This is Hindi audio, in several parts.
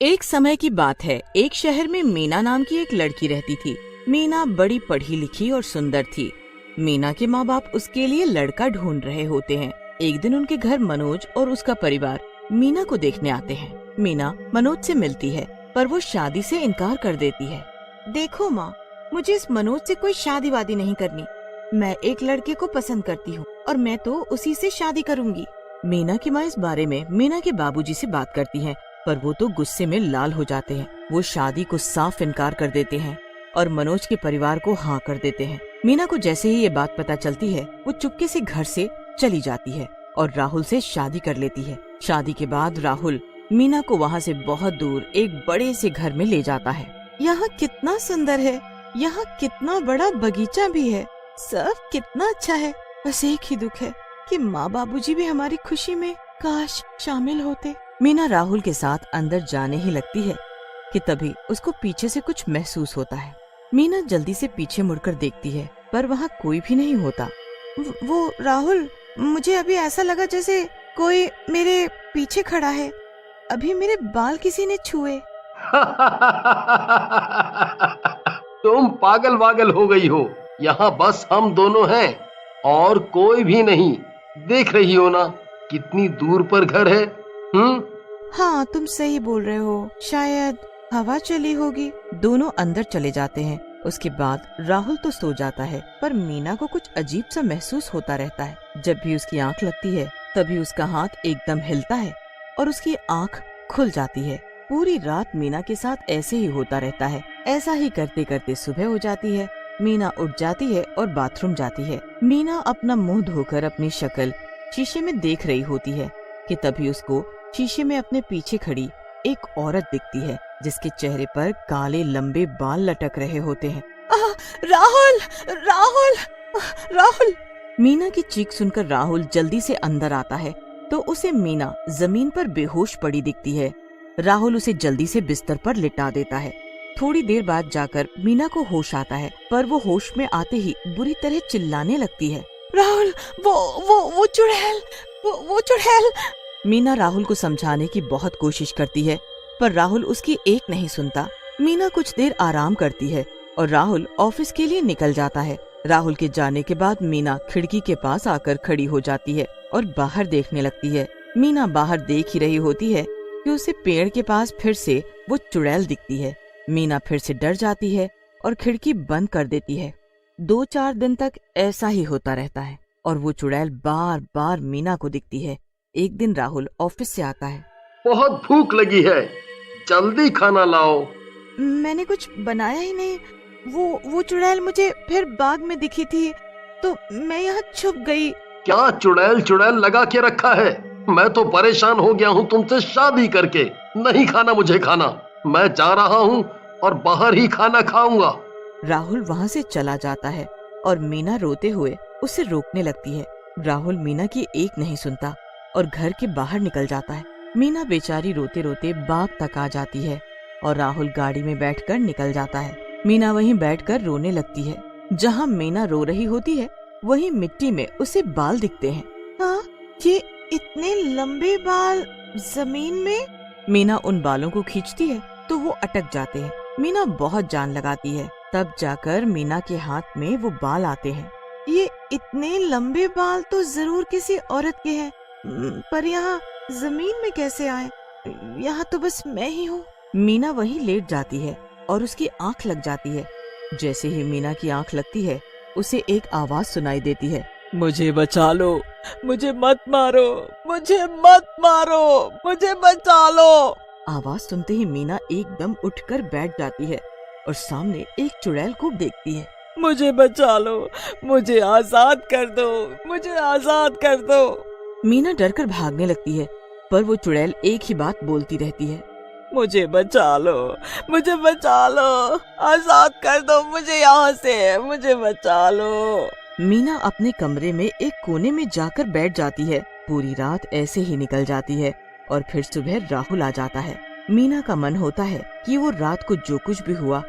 एक समय की बात है। एक शहर में मीना नाम की एक लड़की रहती थी। मीना बड़ी पढ़ी लिखी और सुंदर थी। मीना के माँ बाप उसके लिए लड़का ढूंढ रहे होते हैं। एक दिन उनके घर मनोज और उसका परिवार मीना को देखने आते हैं। मीना मनोज से मिलती है, पर वो शादी से इनकार कर देती है। देखो माँ, मुझे इस मनोज से कोई शादी वादी नहीं करनी। मैं एक लड़के को पसंद करती हूँ और मैं तो उसी से शादी करूँगी। मीना की माँ इस बारे में मीना के बाबूजी से बात करती है, पर वो तो गुस्से में लाल हो जाते हैं। वो शादी को साफ इनकार कर देते हैं और मनोज के परिवार को हाँ कर देते हैं। मीना को जैसे ही ये बात पता चलती है, वो चुपके से घर से चली जाती है और राहुल से शादी कर लेती है। शादी के बाद राहुल मीना को वहाँ से बहुत दूर एक बड़े से घर में ले जाता है। यहाँ कितना सुंदर है, यहाँ कितना बड़ा बगीचा भी है, सब कितना अच्छा है। बस एक ही दुख है कि माँ बाबूजी भी हमारी खुशी में काश शामिल होते। मीना राहुल के साथ अंदर जाने ही लगती है कि तभी उसको पीछे से कुछ महसूस होता है। मीना जल्दी से पीछे मुड़कर देखती है, पर वहाँ कोई भी नहीं होता। वो राहुल, मुझे अभी ऐसा लगा जैसे कोई मेरे पीछे खड़ा है। अभी मेरे बाल किसी ने छुए। तुम पागल वागल हो गई हो। यहाँ बस हम दोनों हैं और कोई भी नहीं। देख रही हो ना कितनी दूर पर घर है। हाँ, तुम सही बोल रहे हो, शायद हवा चली होगी। दोनों अंदर चले जाते हैं। उसके बाद राहुल तो सो जाता है, पर मीना को कुछ अजीब सा महसूस होता रहता है। जब भी उसकी आंख लगती है, तभी उसका हाथ एकदम हिलता है और उसकी आंख खुल जाती है। पूरी रात मीना के साथ ऐसे ही होता रहता है। ऐसा ही करते करते सुबह हो जाती है। मीना उठ जाती है और बाथरूम जाती है। मीना अपना मुंह धोकर अपनी शक्ल शीशे में देख रही होती है कि तभी उसको शीशे में अपने पीछे खड़ी एक औरत दिखती है, जिसके चेहरे पर काले लंबे बाल लटक रहे होते हैं। राहुल, राहुल, राहुल! मीना की चीख सुनकर राहुल जल्दी से अंदर आता है, तो उसे मीना जमीन पर बेहोश पड़ी दिखती है। राहुल उसे जल्दी से बिस्तर पर लिटा देता है। थोड़ी देर बाद जाकर मीना को होश आता है, पर वो होश में आते ही बुरी तरह चिल्लाने लगती है। राहुल, वो चुड़ैल, वो चुड़ैल! मीना राहुल को समझाने की बहुत कोशिश करती है, पर राहुल उसकी एक नहीं सुनता। मीना कुछ देर आराम करती है और राहुल ऑफिस के लिए निकल जाता है। राहुल के जाने के बाद मीना खिड़की के पास आकर खड़ी हो जाती है और बाहर देखने लगती है। मीना बाहर देख ही रही होती है कि उसे पेड़ के पास फिर से वो चुड़ैल दिखती है। मीना फिर से डर जाती है और खिड़की बंद कर देती है। 2-4 दिन तक ऐसा ही होता रहता है और वो चुड़ैल बार बार मीना को दिखती है। एक दिन राहुल ऑफिस से आता है। बहुत भूख लगी है, जल्दी खाना लाओ। मैंने कुछ बनाया ही नहीं। वो चुड़ैल मुझे फिर बाग में दिखी थी, तो मैं यहाँ छुप गई। क्या चुड़ैल चुड़ैल लगा के रखा है? मैं तो परेशान हो गया हूँ तुमसे शादी करके। नहीं खाना मुझे खाना, मैं जा रहा हूँ और बाहर ही खाना खाऊंगा। राहुल वहाँ से चला जाता है और मीना रोते हुए उसे रोकने लगती है। राहुल मीना की एक नहीं सुनता और घर के बाहर निकल जाता है। मीना बेचारी रोते रोते बाग तक आ जाती है और राहुल गाड़ी में बैठकर निकल जाता है। मीना वहीं बैठकर रोने लगती है। जहाँ मीना रो रही होती है, वहीं मिट्टी में उसे बाल दिखते हैं। हाँ, ये इतने लंबे बाल जमीन में। मीना उन बालों को खींचती है तो वो अटक जाते हैं। मीना बहुत जान लगाती है, तब जाकर मीना के हाथ में वो बाल आते हैं। ये इतने लंबे बाल तो जरूर किसी औरत के हैं, पर यहाँ जमीन में कैसे आए? यहाँ तो बस मैं ही हूँ। मीना वहीं लेट जाती है और उसकी आंख लग जाती है। जैसे ही मीना की आंख लगती है, उसे एक आवाज सुनाई देती है। मुझे बचा लो, मुझे मत मारो, मुझे मत मारो, मुझे बचा लो। आवाज सुनते ही मीना एकदम उठकर बैठ जाती है और सामने एक चुड़ैल को देखती है। मुझे बचा लो, मुझे आजाद कर दो, मुझे आजाद कर दो। मीना डरकर भागने लगती है, पर वो चुड़ैल एक ही बात बोलती रहती है। मुझे बचा लो, मुझे बचा लो, आजाद कर दो मुझे यहाँ से, मुझे बचा लो। मीना अपने कमरे में एक कोने में जाकर बैठ जाती है। पूरी रात ऐसे ही निकल जाती है और फिर सुबह राहुल आ जाता है। मीना का मन होता है कि वो रात को जो कुछ भी हुआ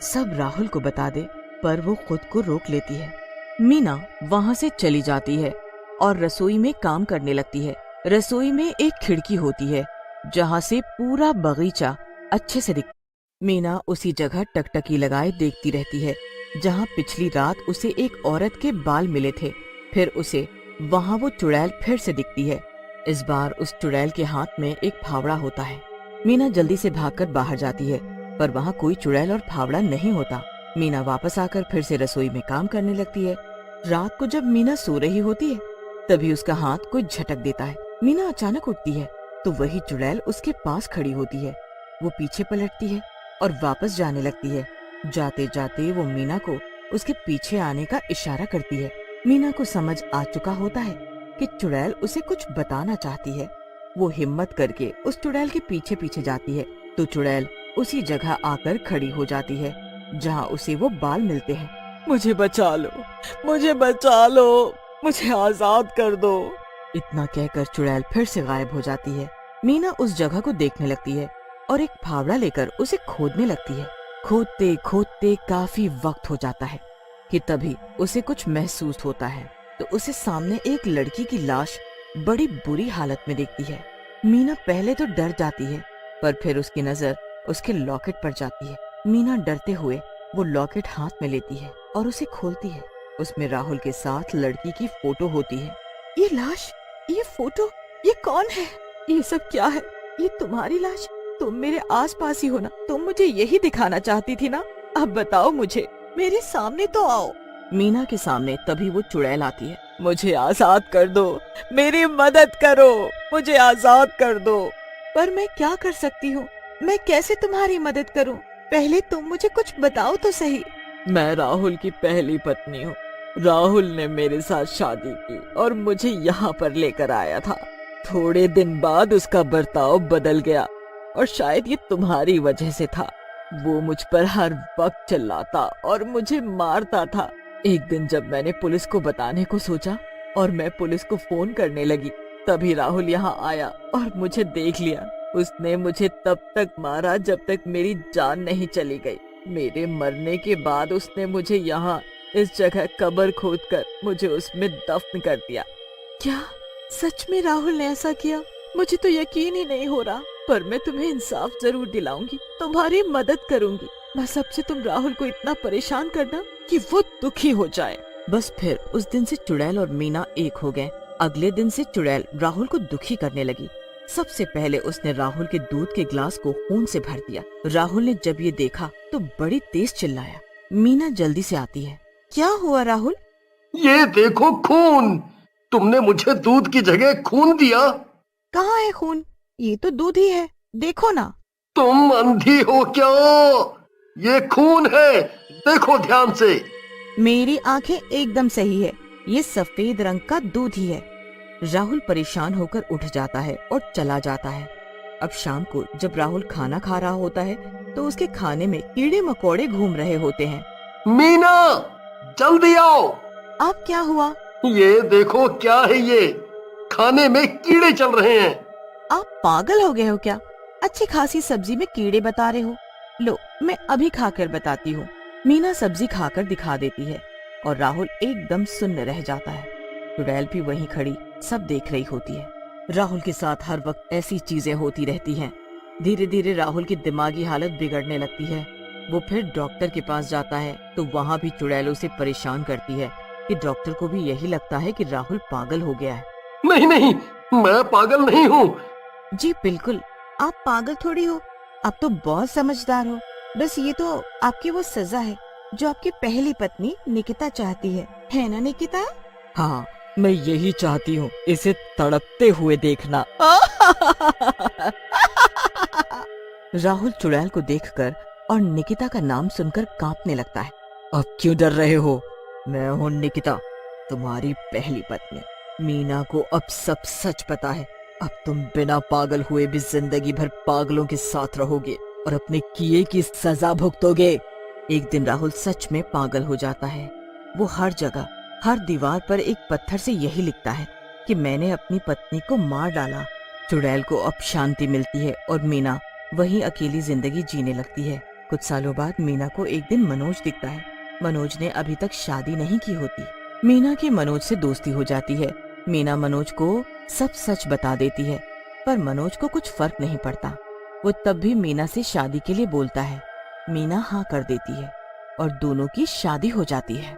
सब राहुल को बता दे, पर वो खुद को रोक लेती है। मीना वहाँ से चली जाती है और रसोई में काम करने लगती है। रसोई में एक खिड़की होती है जहाँ से पूरा बगीचा अच्छे से दिख। मीना उसी जगह टकटकी लगाए देखती रहती है जहाँ पिछली रात उसे एक औरत के बाल मिले थे। फिर उसे वहाँ वो चुड़ैल फिर से दिखती है। इस बार उस चुड़ैल के हाथ में एक फावड़ा होता है। मीना जल्दी से भागकर बाहर जाती है, पर वहाँ कोई चुड़ैल और फावड़ा नहीं होता। मीना वापस आकर फिर से रसोई में काम करने लगती है। रात को जब मीना सो रही होती है तभी उसका हाथ कोई झटक देता है। मीना अचानक उठती है तो वही चुड़ैल उसके पास खड़ी होती है। वो पीछे पलटती है और वापस जाने लगती है। जाते जाते वो मीना को उसके पीछे आने का इशारा करती है। मीना को समझ आ चुका होता है कि चुड़ैल उसे कुछ बताना चाहती है। वो हिम्मत करके उस चुड़ैल के पीछे पीछे जाती है तो चुड़ैल उसी जगह आकर खड़ी हो जाती है जहाँ उसे वो बाल मिलते हैं। मुझे बचा लो, मुझे बचा लो, मुझे आजाद कर दो। इतना कहकर चुड़ैल फिर से गायब हो जाती है। मीना उस जगह को देखने लगती है और एक फावड़ा लेकर उसे खोदने लगती है। खोदते खोदते काफी वक्त हो जाता है कि तभी उसे कुछ महसूस होता है तो उसे सामने एक लड़की की लाश बड़ी बुरी हालत में देखती है। मीना पहले तो डर जाती है, पर फिर उसकी नजर उसके लॉकेट पर जाती है। मीना डरते हुए वो लॉकेट हाथ में लेती है और उसे खोलती है। उसमें राहुल के साथ लड़की की फोटो होती है। ये लाश, ये फोटो, ये कौन है? ये सब क्या है? ये तुम्हारी लाश? तुम मेरे आसपास ही हो ना? तुम मुझे यही दिखाना चाहती थी ना? अब बताओ मुझे, मेरे सामने तो आओ। मीना के सामने तभी वो चुड़ैल आती है। मुझे आजाद कर दो, मेरी मदद करो, मुझे आजाद कर दो। पर मैं क्या कर सकती हूँ? मैं कैसे तुम्हारी मदद करूँ? पहले तुम मुझे कुछ बताओ तो सही। मैं राहुल की पहली पत्नी हूँ। राहुल ने मेरे साथ शादी की और मुझे यहाँ पर लेकर आया था। थोड़े दिन बाद उसका बर्ताव बदल गया और शायद ये तुम्हारी वजह से था। वो मुझ पर हर वक्त चिल्लाता और मुझे मारता था। एक दिन जब मैंने पुलिस को बताने को सोचा और मैं पुलिस को फोन करने लगी, तभी राहुल यहाँ आया और मुझे देख लिया। उसने मुझे तब तक मारा जब तक मेरी जान नहीं चली गई। मेरे मरने के बाद उसने मुझे यहाँ इस जगह कब्र खोदकर मुझे उसमें दफन कर दिया। क्या सच में राहुल ने ऐसा किया? मुझे तो यकीन ही नहीं हो रहा, पर मैं तुम्हें इंसाफ जरूर दिलाऊंगी, तुम्हारी मदद करूंगी। बस अब से तुम राहुल को इतना परेशान करना कि वो दुखी हो जाए। बस फिर उस दिन से चुड़ैल और मीना एक हो गए। अगले दिन से चुड़ैल राहुल को दुखी करने लगी। सबसे पहले उसने राहुल के दूध के ग्लास को खून से भर दिया। राहुल ने जब ये देखा तो बड़ी तेज चिल्लाया। मीना जल्दी से आती है। क्या हुआ राहुल? ये देखो खून, तुमने मुझे दूध की जगह खून दिया। कहाँ है खून? ये तो दूध ही है, देखो ना। तुम अंधी हो क्या? ये खून है, देखो ध्यान से। मेरी आंखें एकदम सही है, ये सफेद रंग का दूध ही है। राहुल परेशान होकर उठ जाता है और चला जाता है। अब शाम को जब राहुल खाना खा रहा होता है तो उसके खाने में कीड़े मकोड़े घूम रहे होते हैं। मीना, जल्दी आओ। अब क्या हुआ? ये देखो क्या है ये, खाने में कीड़े चल रहे हैं। आप पागल हो गए हो क्या? अच्छी खासी सब्जी में कीड़े बता रहे हो? लो, मैं अभी खाकर बताती हूँ। मीना सब्जी खाकर दिखा देती है और राहुल एकदम सुन्न रह जाता है। चुड़ैल भी वहीं खड़ी सब देख रही होती है। राहुल के साथ हर वक्त ऐसी चीजें होती रहती हैं। धीरे धीरे राहुल की दिमागी हालत बिगड़ने लगती है। वो फिर डॉक्टर के पास जाता है तो वहाँ भी चुड़ैल उसे परेशान करती है कि डॉक्टर को भी यही लगता है कि राहुल पागल हो गया है। नहीं नहीं, मैं पागल नहीं हूँ। जी बिल्कुल, आप पागल थोड़ी हो, आप तो बहुत समझदार हो। बस ये तो आपकी वो सजा है जो आपकी पहली पत्नी निकिता चाहती है ना निकिता? हाँ, मैं यही चाहती हूँ, इसे तड़पते हुए देखना। राहुल चुड़ैल को देखकर और निकिता का नाम सुनकर कांपने लगता है। अब क्यों डर रहे हो? मैं हूँ निकिता, तुम्हारी पहली पत्नी। मीना को अब सब सच पता है। अब तुम बिना पागल हुए भी जिंदगी भर पागलों के साथ रहोगे और अपने किए की सजा भुगतोगे। एक दिन राहुल सच में पागल हो जाता है। वो हर जगह, हर दीवार पर एक पत्थर से यही लिखता है कि मैंने अपनी पत्नी को मार डाला। चुड़ैल को अब शांति मिलती है और मीना वहीं अकेली जिंदगी जीने लगती है। कुछ सालों बाद मीना को एक दिन मनोज दिखता है। मनोज ने अभी तक शादी नहीं की होती। मीना की मनोज से दोस्ती हो जाती है। मीना मनोज को सब सच बता देती है, पर मनोज को कुछ फर्क नहीं पड़ता। वो तब भी मीना से शादी के लिए बोलता है। मीना हाँ कर देती है और दोनों की शादी हो जाती है।